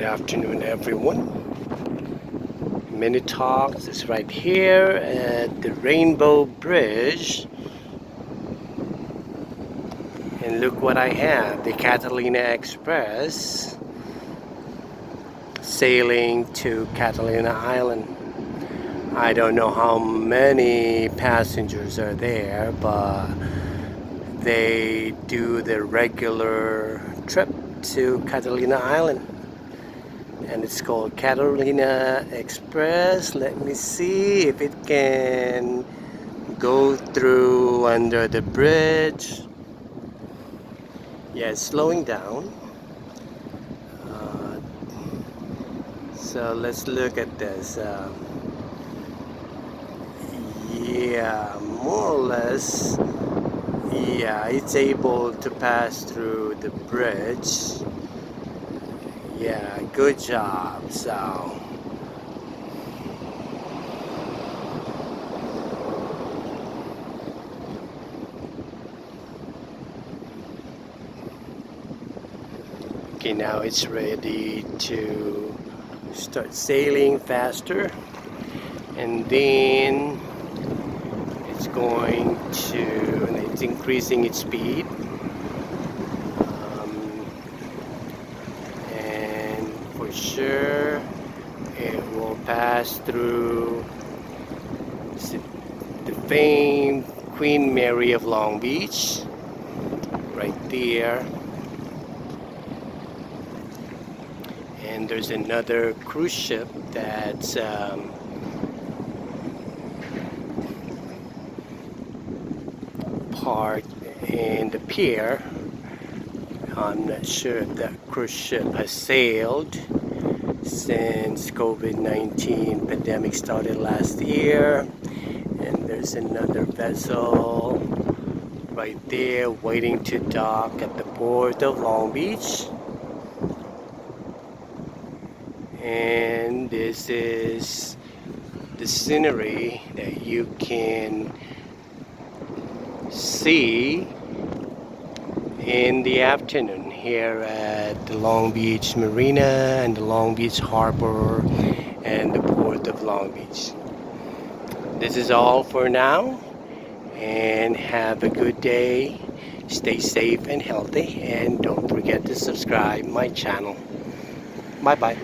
afternoon, everyone. Mini Talks is right here at the Rainbow Bridge. And look what I have, the Catalina Express sailing to Catalina Island. I don't know how many passengers are there, but they do the regular trip to Catalina Island. And it's called Catalina Express. Let me see if it can go through under the bridge. Yeah, it's slowing down. So let's look at this. Yeah, more or less. Yeah, it's able to pass through the bridge. Yeah, good job. So okay, now it's ready to start sailing faster, and then it's going to, and it's increasing its speed, and for sure it will pass through the famed Queen Mary of Long Beach right there. And there's another cruise ship that's parked in the pier. I'm not sure if that cruise ship has sailed since COVID-19 pandemic started last year. And there's another vessel right there waiting to dock at the port of Long Beach. And this is the scenery that you can see in the afternoon here at the Long Beach Marina and the Long Beach Harbor and the port of Long Beach. This is all for now, and have a good day. Stay safe and healthy, and don't forget to subscribe my channel. Bye bye.